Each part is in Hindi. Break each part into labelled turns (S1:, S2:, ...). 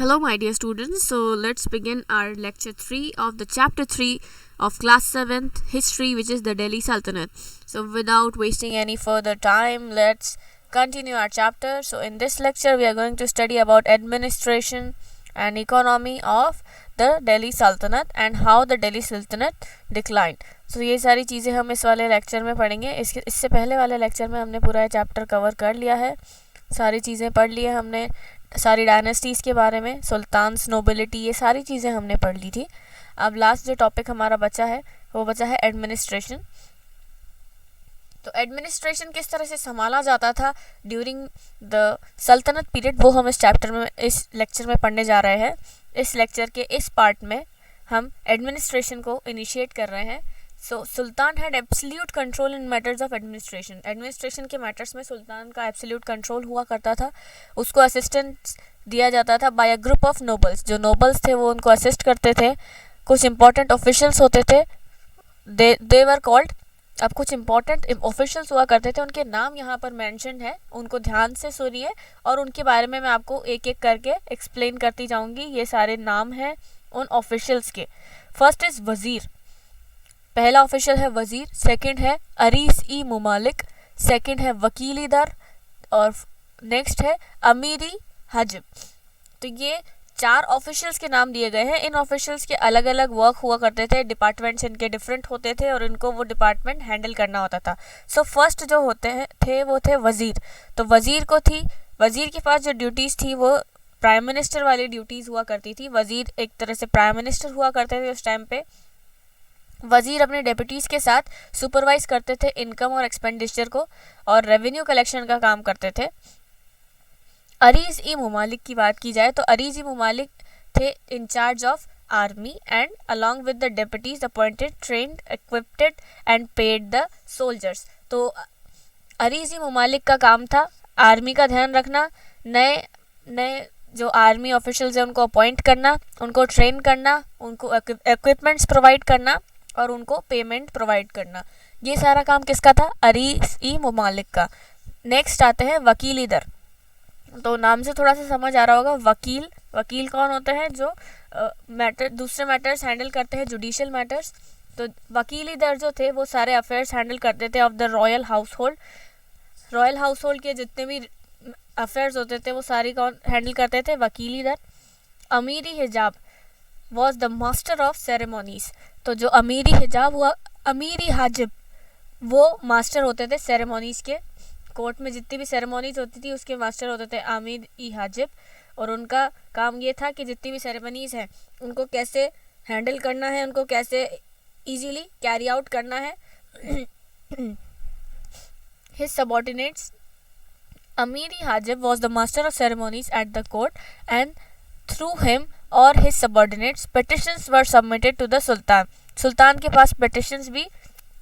S1: Hello, my dear students. So, let's begin our lecture 3 of the chapter 3 of class 7th history, which is the Delhi Sultanate. So, without wasting any further time, let's continue our chapter. So, in this lecture, we are going to study about administration and economy of the Delhi Sultanate and how the Delhi Sultanate declined. So, ये सारी चीज़ें हम इस वाले लेक्चर में पढ़ेंगे. इससे पहले वाले लेक्चर में हमने पूरा चैप्टर कवर कर लिया है, सारी चीज़ें पढ़ ली है हमने, सारी डायनेस्टीज़ के बारे में, सुल्तान्स, नोबिलिटी, ये सारी चीज़ें हमने पढ़ ली थी. अब लास्ट जो टॉपिक हमारा बचा है वो बचा है एडमिनिस्ट्रेशन. तो एडमिनिस्ट्रेशन किस तरह से संभाला जाता था ड्यूरिंग द सल्तनत पीरियड, वो हम इस चैप्टर में, इस लेक्चर में पढ़ने जा रहे हैं. इस लेक्चर के इस पार्ट में हम एडमिनिस्ट्रेशन को इनिशिएट कर रहे हैं. So sultan had absolute control in matters of administration. Administration के मैटर्स में सुल्तान का एब्सोल्यूट कंट्रोल हुआ करता था. उसको असिस्टेंस दिया जाता था by a group of nobles. जो नोबल्स थे वो उनको असिस्ट करते थे. कुछ इंपॉर्टेंट ऑफिशियल्स होते थे, दे वर कॉल्ड. अब कुछ इंपॉर्टेंट ऑफिशियल्स हुआ करते थे, उनके नाम यहाँ पर मेंशन है, उनको ध्यान से सुनिए और उनके बारे में मैं आपको एक एक करके एक्सप्लेन करती जाऊँगी. ये सारे नाम हैं उन ऑफिशियल्स के. फर्स्ट इज़ वज़ीर. पहला ऑफिशियल है वज़ीर. सेकंड है अरीस ई मुमालिक. सेकंड है वकील दर. और नेक्स्ट है अमीरी हाजिब. तो ये 4 ऑफिशियल्स के नाम दिए गए हैं. इन ऑफिशियल्स के अलग अलग वर्क हुआ करते थे, डिपार्टमेंट्स इनके डिफरेंट होते थे और इनको वो डिपार्टमेंट हैंडल करना होता था. सो फर्स्ट जो होते हैं थे वो थे वज़ीर. तो वज़ीर के पास जो ड्यूटीज़ थी वो प्राइम मिनिस्टर वाली ड्यूटीज़ हुआ करती थी. वज़ीर एक तरह से प्राइम मिनिस्टर हुआ करते थे उस टाइम पे. वज़ीर अपने डेप्यूटीज़ के साथ सुपरवाइज करते थे इनकम और एक्सपेंडिचर को और रेवेन्यू कलेक्शन का काम करते थे. अरीज ई मुमालिक की बात की जाए तो अरीज ई मुमालिक थे in charge of army and along with the deputies appointed, trend, equipped and paid the soldiers. तो अरीज ई मुमालिक का काम था आर्मी का ध्यान रखना, नए जो आर्मी ऑफिशियल्स हैं उनको अपॉइंट करना, उनको ट्रेन करना, उनको इक्विपमेंट्स प्रोवाइड करना और उनको पेमेंट प्रोवाइड करना. ये सारा काम किसका था? अरीस ई मुमालिक का. नेक्स्ट आते हैं वकील दर. तो नाम से थोड़ा सा समझ आ रहा होगा. वकील कौन होते हैं? जो दूसरे मैटर्स हैंडल करते हैं, जुडिशियल मैटर्स. तो वकील दर जो थे वो सारे अफेयर्स हैंडल करते थे of the royal house hold. Royal house hold के जितने भी अफेयर्स होते थे वो सारी कौन हैंडल करते थे? वकील दर. अमीरी हिजाब was the master of ceremonies. तो जो अमीरी हिजाब हुआ, अमीरी हाजिब, वो मास्टर होते थे सेरेमोनीज के. कोर्ट में जितनी भी सेरेमोनीज होती थी उसके मास्टर होते थे अमीर ई हाजिब. और उनका काम ये था कि जितनी भी सेरेमनीज हैं उनको कैसे हैंडल करना है, उनको कैसे इजीली कैरी आउट करना है. His subordinates. Amiri Hajib was the master of ceremonies at the court and through him और his subordinates petitions were submitted to the sultan. सुल्तान के पास petitions भी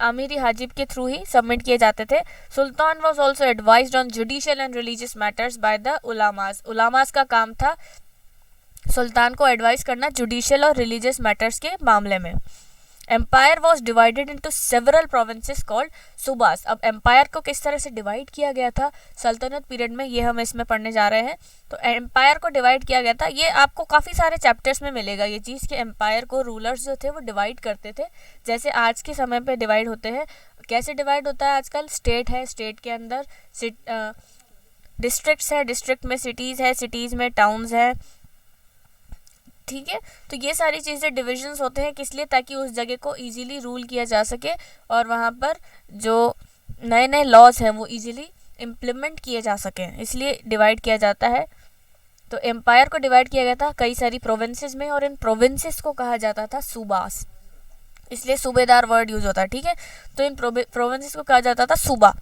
S1: अमीरी हाजिब के थ्रू ही सबमिट किए जाते थे. सुल्तान was also advised on judicial and religious matters by the उलामास. उलामास का काम था सुल्तान को एडवाइस करना जुडिशियल और रिलीजियस मैटर्स के मामले में. Empire was divided into several provinces called subas. अब एम्पायर को किस तरह से डिवाइड किया गया था सल्तनत पीरियड में, ये हम इसमें पढ़ने जा रहे हैं. तो एम्पायर को डिवाइड किया गया था. ये आपको काफ़ी सारे चैप्टर्स में मिलेगा ये चीज़ कि एम्पायर को रूलर्स जो थे वो डिवाइड करते थे जैसे आज के समय पे डिवाइड होते हैं. कैसे डिवाइड होता है आजकल? स्टेट है, स्टेट के अंदर डिस्ट्रिक्ट्स है, डिस्ट्रिक्ट में सिटीज़ है, सिटीज़ में टाउन्स है. ठीक है, तो ये सारी चीज़ें डिविजन्स होते हैं किस लिए? ताकि उस जगह को इजीली रूल किया जा सके और वहाँ पर जो नए नए लॉज हैं वो इजीली इम्प्लीमेंट किए जा सकें, इसलिए डिवाइड किया जाता है. तो एम्पायर को डिवाइड किया गया था कई सारी प्रोविंसेस में और इन प्रोविंसेस को कहा जाता था सूबास, इसलिए सूबेदार वर्ड यूज होता है. ठीक है, तो इन प्रोविंसेस को कहा जाता था सूबा.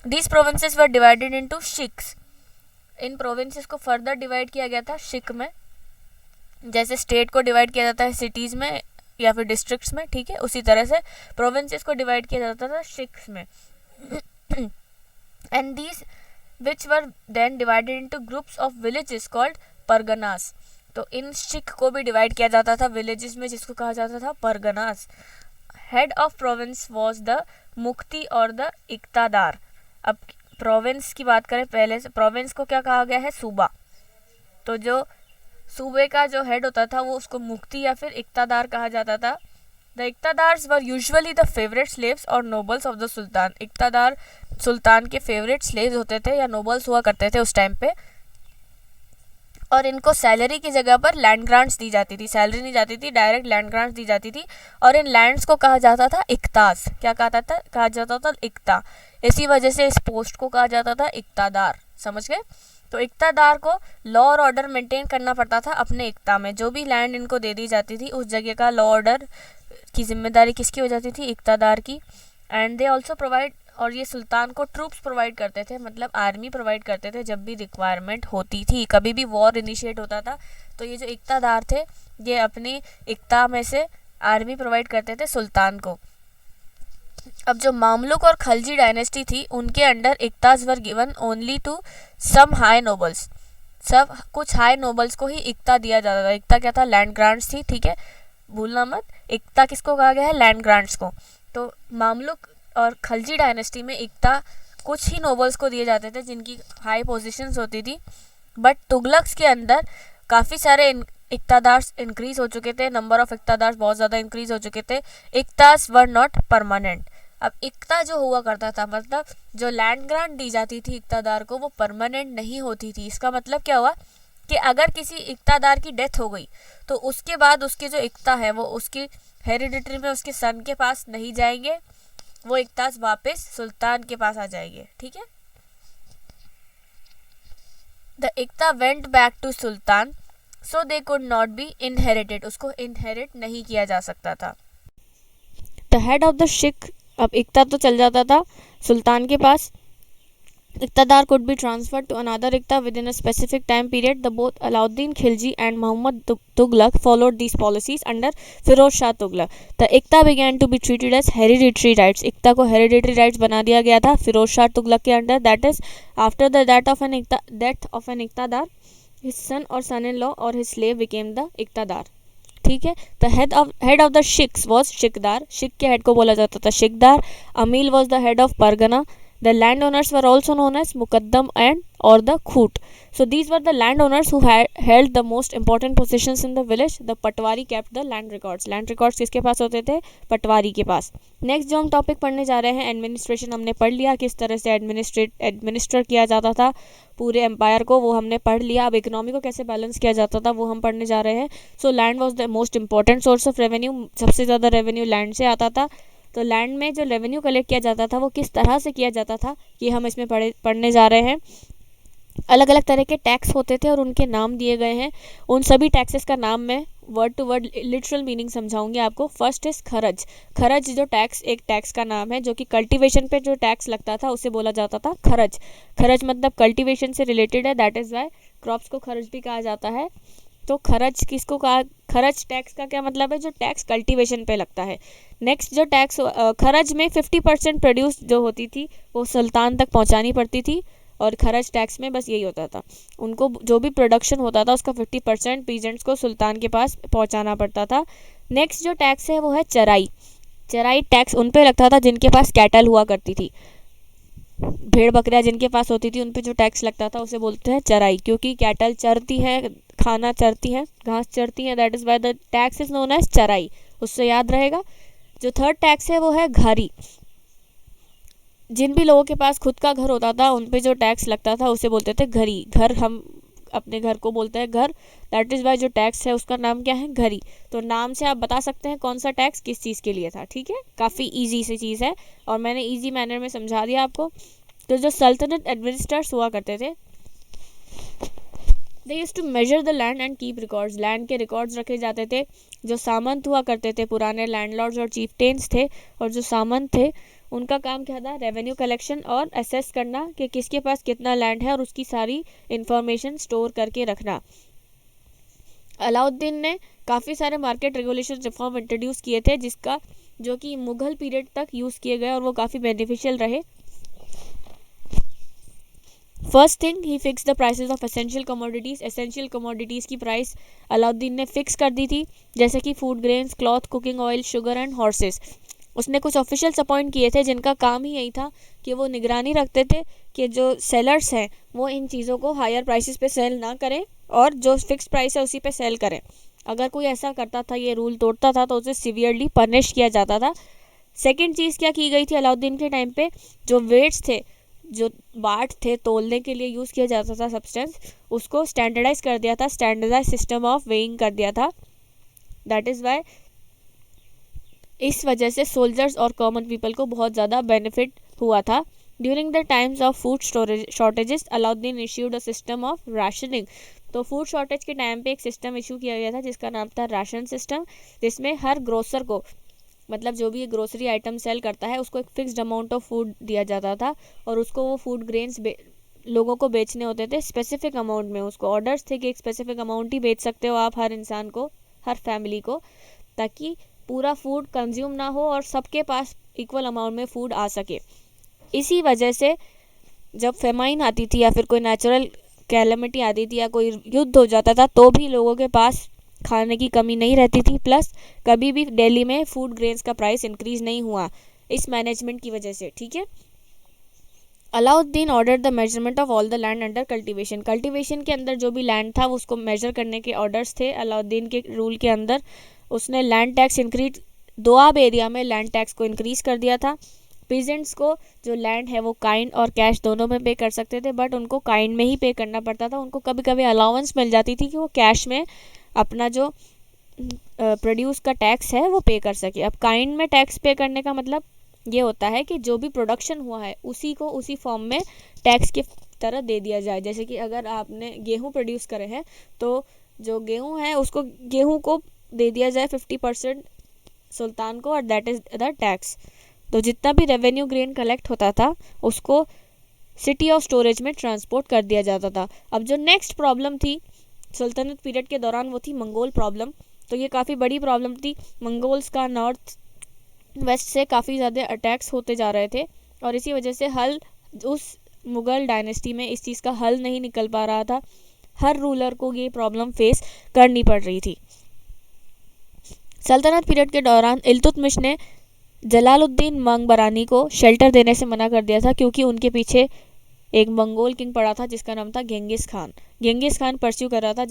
S1: These provinces were divided into six. In provinces को फर्दर डिवाइड किया गया था शिक में, जैसे स्टेट को डिवाइड किया जाता है सिटीज़ में या फिर डिस्ट्रिक्ट्स में. ठीक है, उसी तरह से प्रोविंसेस को डिवाइड किया जाता था शिक्स में. And these which were then divided into groups of villages called परगनास. तो इन शिक को भी डिवाइड किया जाता था विलेजेस में, जिसको कहा जाता था Parganas. Head of province was the मुक्ति और द इक्तादार. अब प्रोविंस की बात करें पहले से, प्रोविंस को क्या कहा गया है? सूबा. तो जो सूबे का जो हेड होता था वो उसको मुफ्ती या फिर इक्तादार कहा जाता था। The iqtadars were usually the favourite slaves और nobles of the sultan. Iqtadar सुल्तान के फेवरेट स्लेव्स होते थे या नोबल्स हुआ करते थे उस टाइम पे, और इनको सैलरी की जगह पर लैंड ग्रांट्स दी जाती थी। सैलरी नहीं जाती थी, डायरेक्ट लैंड ग्रांट्स दी जाती थी, और इन लैंड्स को कहा जाता था इक्तास। क्या कहा जाता था इक्ता। इसी वजह से इस पोस्ट को कहा जाता था इक्तादार। समझ गए? तो इक्तादार को लॉ और ऑर्डर मेंटेन करना पड़ता था अपने इक्ता में। जो भी लैंड इनको दे दी जाती थी उस जगह का लॉ ऑर्डर की जिम्मेदारी किसकी हो जाती थी? इक्तादार की। एंड दे ऑल्सो प्रोवाइड, और ये सुल्तान को ट्रूप्स प्रोवाइड करते थे, मतलब आर्मी प्रोवाइड करते थे जब भी रिक्वायरमेंट होती थी। कभी भी वॉर इनिशिएट होता था तो ये जो इक्तादार थे ये अपनी इक्ता में से आर्मी प्रोवाइड करते थे सुल्तान को। अब जो मामलुक और खलजी डायनेस्टी थी उनके under iqtas were given only to some high nobles. सब कुछ हाई नोबल्स को ही इक्ता दिया जाता था। इक्ता क्या था? लैंड ग्रांट्स थी। ठीक है, भूलना मत, इक्ता किसको कहा गया है? लैंड ग्रांट्स को। तो मामलुक और खलजी डायनेस्टी में इक्ता कुछ ही नोबल्स को दिए जाते थे जिनकी हाई पोजीशंस होती थी। बट तुगलक्स के अंदर काफ़ी सारे इक्तादार्स इंक्रीज हो चुके थे, नंबर ऑफ इक्तादार्स बहुत ज़्यादा इंक्रीज हो चुके थे। इक्तास वर नॉट परमानेंट। अब इक्ता जो हुआ करता था, मतलब जो लैंड ग्रांट दी जाती थी इक्तादार को, वो परमानेंट नहीं होती थी। इसका मतलब क्या हुआ कि अगर किसी इक्तादार की डेथ हो गई तो उसके बाद उसके जो इक्ता है वो उसकी हेरिडिटरी में उसके सन के पास नहीं जाएंगे, वो इक्तास वापस सुल्तान के पास आ जाएंगे। ठीक है, the iqta went back to sultan so they could not be inherited. उसको इनहेरिट नहीं किया जा सकता था। द हेड ऑफ द शिख, अब इक्ता तो चल जाता था सुल्तान के पास। इक्तादार could be transferred to another Ikta within a specific time period. The both Alauddin Khilji and Muhammad Tughlaq followed these policies under Firoz Shah Tughlaq. The Ikta began to be treated as hereditary rights. Ikta को hereditary rights बना दिया गया था फिरोज शाह तुगलक के under. That is after the death of an Iktadar, his son or son-in-law or his slave became the Iktadar. ठीक है, the head of the shiqs was shiqdar. Shiq के हेड को बोला जाता था shiqdar. Amil was the head of pargana. The landowners were also known as Muqaddam or the Khoot. So these were the landowners who held the most important positions in the village. The Patwari kept the land records. Land records किसके पास होते थे? पटवारी के पास। नेक्स्ट जो हम टॉपिक पढ़ने जा रहे हैं, एडमिनिस्ट्रेशन हमने पढ़ लिया, किस तरह से एडमिनिस्ट्रेट किया जाता था पूरे एम्पायर को, वो हमने पढ़ लिया। अब इकोनॉमी को कैसे बैलेंस किया जाता था वो हम पढ़ने जा रहे हैं। So land was the most important source of revenue. सबसे ज़्यादा रेवेन्यू लैंड से आता था। तो लैंड में जो रेवेन्यू कलेक्ट किया जाता था वो किस तरह से किया जाता था कि हम इसमें पढ़ने जा रहे हैं। अलग अलग तरह के टैक्स होते थे और उनके नाम दिए गए हैं। उन सभी टैक्सेस का नाम मैं word to word literal meaning समझाऊंगी आपको। First is खरज। खरज जो टैक्स, एक टैक्स का नाम है जो कि कल्टीवेशन पे जो टैक्स लगता था उसे बोला जाता था खरज। खरज मतलब कल्टीवेशन से रिलेटेड है, दैट इज़ वाई क्रॉप्स को खरज भी कहा जाता है। तो खरज किसको कहा? खरज टैक्स का क्या मतलब है? जो टैक्स कल्टीवेशन पे लगता है। नेक्स्ट जो टैक्स, खरज में 50% प्रोड्यूस जो होती थी वो सुल्तान तक पहुंचानी पड़ती थी, और खरज टैक्स में बस यही होता था, उनको जो भी प्रोडक्शन होता था उसका 50% पीजेंट्स को सुल्तान के पास पहुंचाना पड़ता था। नेक्स्ट जो टैक्स है वो है चराई। चराई टैक्स उन पे लगता था जिनके पास कैटल हुआ करती थी, भेड़ बकरियाँ जिनके पास होती थी उन पे जो टैक्स लगता था उसे बोलते हैं चराई, क्योंकि कैटल चरती है, खाना चरती है, घास चरती है, that is why the tax is known as चराई। उससे याद रहेगा। जो थर्ड टैक्स है वो है घारी। जिन भी लोगों के पास खुद का घर होता था उन पे जो टैक्स लगता था उसे बोलते थे घरी। घर, हम अपने घर को बोलते हैं घर, दैट इज़ वाई जो टैक्स है उसका नाम क्या है? घरी। तो नाम से आप बता सकते हैं कौन सा टैक्स किस चीज़ के लिए था। ठीक है, काफ़ी ईजी सी चीज़ है और मैंने ईजी मैनर में समझा दिया आपको। तो जो सल्तनत एडमिनिस्ट्रेटर्स हुआ करते थे, they used to measure the land and keep records. Land के रिकॉर्ड्स रखे जाते थे। जो सामंत हुआ करते थे, पुराने लैंडलॉर्ड्स और चीफटेन्स थे, और जो सामंत थे उनका काम क्या था? रेवेन्यू कलेक्शन और असेस करना कि किसके पास कितना लैंड है और उसकी सारी इंफॉर्मेशन स्टोर करके रखना। अलाउद्दीन ने काफ़ी सारे मार्केट रेगुलेशन रिफॉर्म इंट्रोड्यूस किए थे जिसका जो कि मुग़ल पीरियड तक यूज़ किए गए और वो काफ़ी बेनिफिशियल रहे। First thing, he fix the prices of essential commodities. Essential commodities की प्राइस अलाउद्दीन ने फिक्स कर दी थी, जैसे कि food grains, cloth, cooking oil, sugar and horses. उसने कुछ ऑफिशियल्स अपॉइंट किए थे जिनका काम ही यही था कि वो निगरानी रखते थे कि जो सेलर्स हैं वो इन चीज़ों को हायर प्राइसेस पे सेल ना करें और जो फिक्स प्राइस है उसी पे सेल करें। अगर कोई ऐसा करता था, ये रूल तोड़ता था, तो उसे सिवियरली पनिश किया जाता था। सेकंड चीज़ क्या की गई थी अलाउद्दीन के टाइम पे, जो वेट्स थे, जो बाट थे, तोलने के लिए यूज़ किया जाता था सब्सटेंस, उसको स्टैंडर्डाइज कर दिया था, स्टैंडर्डाइज सिस्टम ऑफ वेइंग कर दिया था। दैट इज़ वाई इस वजह से सोल्जर्स और कॉमन पीपल को बहुत ज़्यादा बेनिफिट हुआ था। During the times of food shortages Alauddin issued a system of rationing. तो फूड शॉर्टेज के टाइम पे एक सिस्टम इशू किया गया था जिसका नाम था राशन सिस्टम, जिसमें हर ग्रोसर को, मतलब जो भी ग्रोसरी आइटम सेल करता है, उसको एक फिक्स्ड अमाउंट ऑफ फूड दिया जाता था और उसको वो फूड ग्रेन्स लोगों को बेचने होते थे स्पेसिफिक अमाउंट में। उसको ऑर्डर्स थे कि एक स्पेसिफिक अमाउंट ही बेच सकते हो आप हर इंसान को, हर फैमिली को, ताकि पूरा फूड कंज्यूम ना हो और सबके पास इक्वल अमाउंट में फूड आ सके। इसी वजह से जब फेमाइन आती थी या फिर कोई नेचुरल कैलेमिटी आती थी या कोई युद्ध हो जाता था, तो भी लोगों के पास खाने की कमी नहीं रहती थी। प्लस कभी भी दिल्ली में फूड ग्रेन्स का प्राइस इंक्रीज नहीं हुआ इस मैनेजमेंट की वजह से। ठीक है। Alauddin order the measurement of all the land under cultivation. Cultivation के अंदर जो भी लैंड था उसको मेजर करने के ऑर्डर्स थे अलाउद्दीन के रूल के अंदर। उसने land tax increase, Doab area में लैंड टैक्स को इंक्रीज कर दिया था। पीजेंट्स को जो लैंड है वो काइंड और कैश दोनों में पे कर सकते थे, बट उनको काइंड में ही पे करना पड़ता था। उनको कभी कभी अलाउंस मिल जाती थी कि वो कैश में अपना जो प्रोड्यूस का टैक्स है वो पे कर सके। अब काइंड में टैक्स पे करने का मतलब ये होता है कि जो भी प्रोडक्शन हुआ है उसी को उसी फॉर्म में टैक्स की तरह दे दिया जाए। जैसे कि अगर आपने गेहूँ प्रोड्यूस करे हैं तो जो गेहूँ है उसको, गेहूँ को दे दिया जाए 50% सुल्तान को, और दैट इज़ द टैक्स। तो जितना भी रेवेन्यू ग्रेन कलेक्ट होता था उसको सिटी ऑफ स्टोरेज में ट्रांसपोर्ट कर दिया जाता था। अब जो नेक्स्ट प्रॉब्लम थी सल्तनत पीरियड के दौरान वो थी मंगोल प्रॉब्लम। तो ये काफ़ी बड़ी प्रॉब्लम थी। मंगोल्स का नॉर्थ वेस्ट से काफ़ी ज़्यादा अटैक्स होते जा रहे थे और इसी वजह से हल उस मुग़ल डायनेस्टी में इस चीज़ का हल नहीं निकल पा रहा था। हर रूलर को ये प्रॉब्लम फेस करनी पड़ रही थी। सल्तनत पीरियड के दौरान इल्तुतमिश ने जलालुद्दीन मंगबरानी को शेल्टर देने से मना कर दिया था क्योंकि उनके पीछे एक मंगोल किंग पड़ा था जिसका नाम था Genghis Khan. Genghis Khan pursue कर रहा था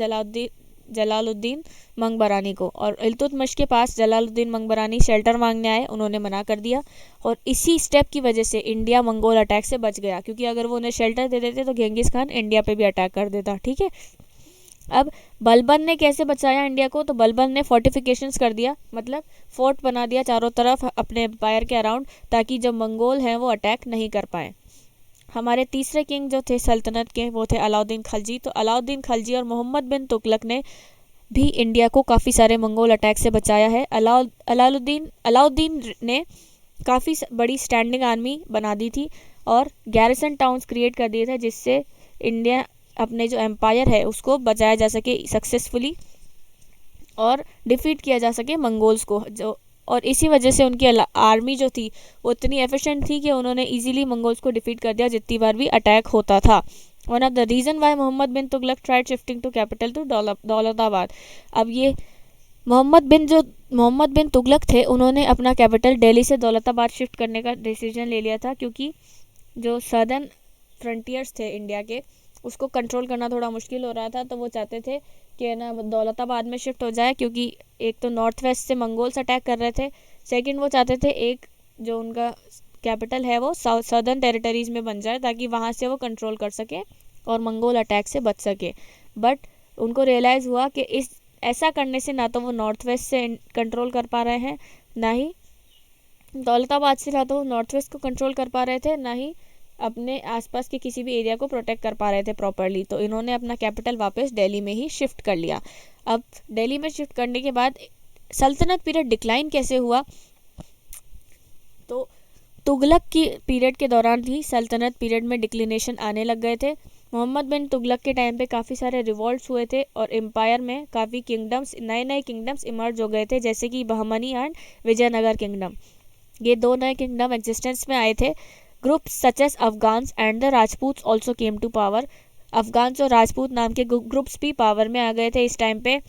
S1: जलालुद्दीन मंगबरानी को, और इल्तुतमिश के पास जलालुद्दीन मंगबरानी शेल्टर मांगने आए, उन्होंने मना कर दिया। और इसी स्टेप की वजह से इंडिया मंगोल अटैक से बच गया, क्योंकि अगर वो उन्हें शेल्टर दे देते तो गेंगिस खान इंडिया पे भी अटैक कर देता। ठीक है। अब बलबन ने कैसे बचाया इंडिया को? तो बलबन ने फोर्टिफिकेशंस कर दिया, मतलब फोर्ट बना दिया चारों तरफ अपने एम्पायर के अराउंड, ताकि जो मंगोल हैं वो अटैक नहीं कर पाए। हमारे तीसरे किंग जो थे सल्तनत के वो थे अलाउद्दीन खलजी। तो अलाउद्दीन खलजी और मोहम्मद बिन तुगलक ने भी इंडिया को काफ़ी सारे मंगोल अटैक से बचाया है। अलाउद्दीन ने काफ़ी बड़ी स्टैंडिंग आर्मी बना दी थी और गैरिसन टाउन्स क्रिएट कर दिए थे, जिससे इंडिया अपने जो एम्पायर है उसको बचाया जा सके सक्सेसफुली और डिफीट किया जा सके मंगोल्स को। जो और इसी वजह से उनकी आर्मी जो थी वो इतनी एफिशिएंट थी कि उन्होंने इजीली मंगोल्स को डिफीट कर दिया जितनी बार भी अटैक होता था। One of the reason why Mohammad bin Tughlaq tried shifting to capital to Daulatabad. अब ये मोहम्मद बिन तुगलक थे, उन्होंने अपना कैपिटल दिल्ली से दौलताबाद शिफ्ट करने का डिसीजन ले लिया था, क्योंकि जो सदर्न फ्रंटियर्स थे इंडिया के उसको कंट्रोल करना थोड़ा मुश्किल हो रहा था। तो वो चाहते थे कि ना दौलताबाद में शिफ्ट हो जाए, क्योंकि एक तो नॉर्थ वेस्ट से मंगोल्स अटैक कर रहे थे, सेकंड वो चाहते थे एक जो उनका कैपिटल है वो सदर्न टेरिटरीज़ में बन जाए ताकि वहाँ से वो कंट्रोल कर सके और मंगोल अटैक से बच सके। बट उनको रियलाइज़ हुआ कि ऐसा करने से ना तो वो नॉर्थ वेस्ट से कंट्रोल कर पा रहे हैं, ना ही दौलताबाद से ना तो वो नॉर्थ वेस्ट को कंट्रोल कर पा रहे थे, ना ही अपने आसपास के किसी भी एरिया को प्रोटेक्ट कर पा रहे थे प्रॉपरली। तो इन्होंने अपना कैपिटल वापस दिल्ली में ही शिफ्ट कर लिया। अब दिल्ली में शिफ्ट करने के बाद सल्तनत पीरियड डिक्लाइन कैसे हुआ? तो तुगलक की पीरियड के दौरान ही सल्तनत पीरियड में डिक्लिनेशन आने लग गए थे। मोहम्मद बिन तुगलक के टाइम पे काफ़ी सारे रिवॉल्ट्स हुए थे और एम्पायर में काफ़ी नए किंगडम्स इमर्ज हो गए थे, जैसे कि बहमनी एंड विजयनगर किंगडम। ये दो नए किंगडम एग्जिस्टेंस में आए थे। Groups such as Afghans and the Rajput also came to power. Afghans और राजपूत नाम के ग्रुप्स भी पावर में आ गए थे इस टाइम पे।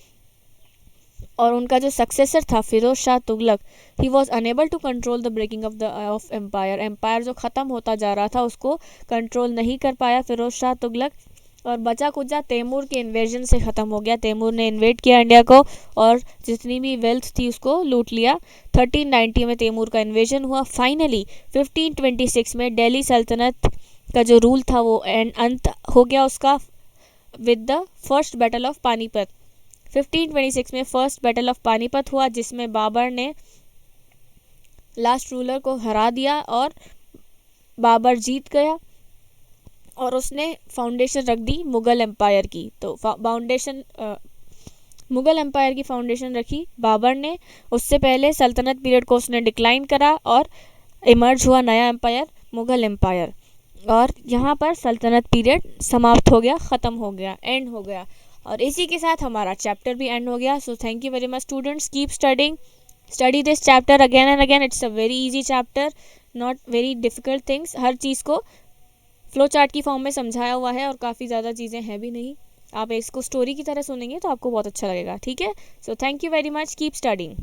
S1: और उनका जो सक्सेसर था Firoz Shah Tughlaq, he was unable to control the breaking of empire. Empire जो ख़त्म होता जा रहा था उसको कंट्रोल नहीं कर पाया फिरोज शाह तुगलक, और बचा कुचा तैमूर के इन्वेजन से ख़त्म हो गया। तैमूर ने इन्वेड किया इंडिया को और जितनी भी वेल्थ थी उसको लूट लिया। 1390 में तैमूर का इन्वेजन हुआ। फाइनली 1526 में दिल्ली सल्तनत का जो रूल था वो अंत हो गया उसका with the first battle of Panipat. 1526 में फर्स्ट बैटल ऑफ पानीपत हुआ जिसमें बाबर ने लास्ट रूलर को हरा दिया और बाबर जीत गया और उसने फाउंडेशन रख दी मुग़ल एम्पायर की। तो मुग़ल एम्पायर की फाउंडेशन रखी बाबर ने। उससे पहले सल्तनत पीरियड को उसने डिक्लाइन करा और इमर्ज हुआ नया एम्पायर मुग़ल एम्पायर, और यहाँ पर सल्तनत पीरियड समाप्त हो गया, ख़त्म हो गया, एंड हो गया। और इसी के साथ हमारा चैप्टर भी एंड हो गया। So thank you very much students, keep studying, study this chapter again and again. It's a very easy chapter, not very difficult things. हर चीज़ को फ्लो चार्ट की फॉर्म में समझाया हुआ है और काफ़ी ज़्यादा चीज़ें हैं भी नहीं। आप इसको स्टोरी की तरह सुनेंगे तो आपको बहुत अच्छा लगेगा, ठीक है। सो thank you very much, keep studying.